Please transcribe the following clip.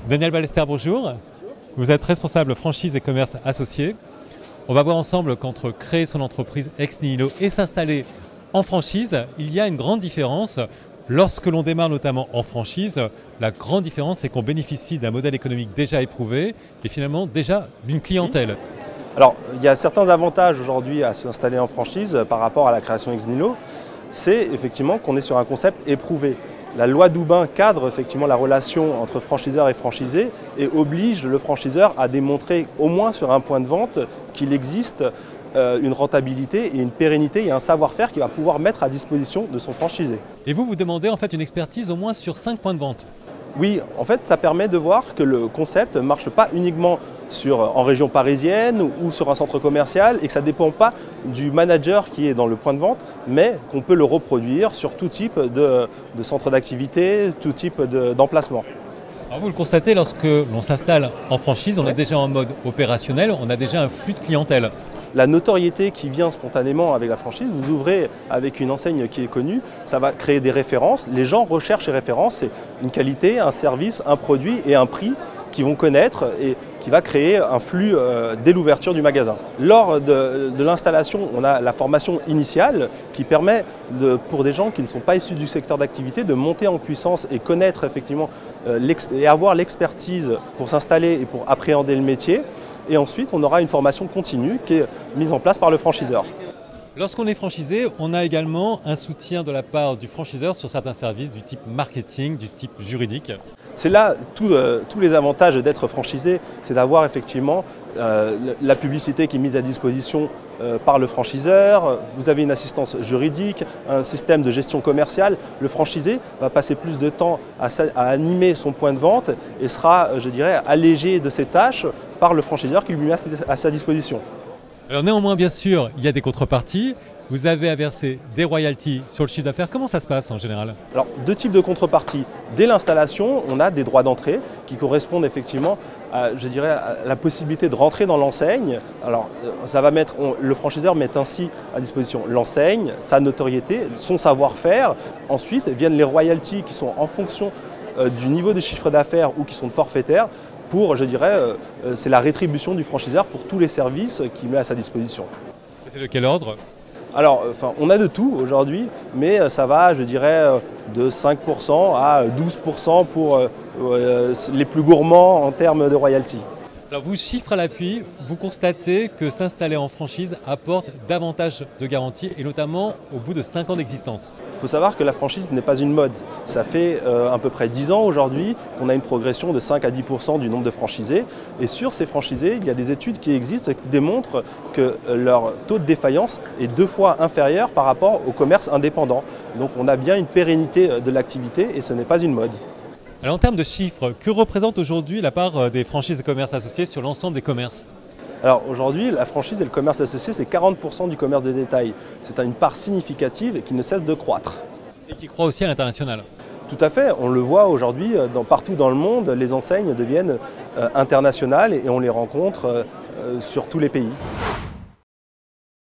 Daniel Ballester, bonjour. Vous êtes responsable franchise et commerce associé. On va voir ensemble qu'entre créer son entreprise ex nihilo et s'installer en franchise, il y a une grande différence. Lorsque l'on démarre notamment en franchise, la grande différence c'est qu'on bénéficie d'un modèle économique déjà éprouvé et finalement déjà d'une clientèle. Alors, il y a certains avantages aujourd'hui à s'installer en franchise par rapport à la création ex nihilo. C'est effectivement qu'on est sur un concept éprouvé. La loi d'Houben cadre effectivement la relation entre franchiseur et franchisé et oblige le franchiseur à démontrer au moins sur un point de vente qu'il existe une rentabilité et une pérennité et un savoir-faire qu'il va pouvoir mettre à disposition de son franchisé. Et vous demandez en fait une expertise au moins sur 5 points de vente. Oui, en fait, ça permet de voir que le concept ne marche pas uniquement en région parisienne ou sur un centre commercial et que ça ne dépend pas du manager qui est dans le point de vente, mais qu'on peut le reproduire sur tout type de centre d'activité, tout type d'emplacement. Alors vous le constatez, lorsque l'on s'installe en franchise, on est déjà en mode opérationnel, on a déjà un flux de clientèle. La notoriété qui vient spontanément avec la franchise, vous ouvrez avec une enseigne qui est connue, ça va créer des références. Les gens recherchent ces références, c'est une qualité, un service, un produit et un prix qu'ils vont connaître et qui va créer un flux dès l'ouverture du magasin. Lors de l'installation, on a la formation initiale qui permet pour des gens qui ne sont pas issus du secteur d'activité de monter en puissance et connaître effectivement et avoir l'expertise pour s'installer et pour appréhender le métier. Et ensuite, on aura une formation continue qui est mise en place par le franchiseur. Lorsqu'on est franchisé, on a également un soutien de la part du franchiseur sur certains services du type marketing, du type juridique. C'est là tous les avantages d'être franchisé, c'est d'avoir effectivement la publicité qui est mise à disposition par le franchiseur, vous avez une assistance juridique, un système de gestion commerciale. Le franchisé va passer plus de temps à animer son point de vente et sera, je dirais, allégé de ses tâches par le franchiseur qui lui met à sa disposition. Alors néanmoins, bien sûr, il y a des contreparties. Vous avez à verser des royalties sur le chiffre d'affaires. Comment ça se passe en général? Alors, deux types de contreparties. Dès l'installation, on a des droits d'entrée qui correspondent effectivement à, je dirais, à la possibilité de rentrer dans l'enseigne. Alors, le franchiseur met ainsi à disposition l'enseigne, sa notoriété, son savoir-faire. Ensuite viennent les royalties qui sont en fonction du niveau de chiffre d'affaires ou qui sont forfaitaires. Pour, je dirais, c'est la rétribution du franchiseur pour tous les services qu'il met à sa disposition. C'est de quel ordre? Alors, on a de tout aujourd'hui, mais ça va, je dirais, de 5% à 12% pour les plus gourmands en termes de royalties. Alors vous, chiffre à l'appui, vous constatez que s'installer en franchise apporte davantage de garanties et notamment au bout de 5 ans d'existence. Il faut savoir que la franchise n'est pas une mode. Ça fait à peu près 10 ans aujourd'hui qu'on a une progression de 5 à 10% du nombre de franchisés. Et sur ces franchisés, il y a des études qui existent qui démontrent que leur taux de défaillance est 2 fois inférieur par rapport au commerce indépendant. Donc on a bien une pérennité de l'activité et ce n'est pas une mode. Alors en termes de chiffres, que représente aujourd'hui la part des franchises et commerces associés sur l'ensemble des commerces? Alors aujourd'hui, la franchise et le commerce associé, c'est 40% du commerce de détail. C'est une part significative et qui ne cesse de croître. Et qui croît aussi à l'international. Tout à fait, on le voit aujourd'hui, partout dans le monde, les enseignes deviennent internationales et on les rencontre sur tous les pays.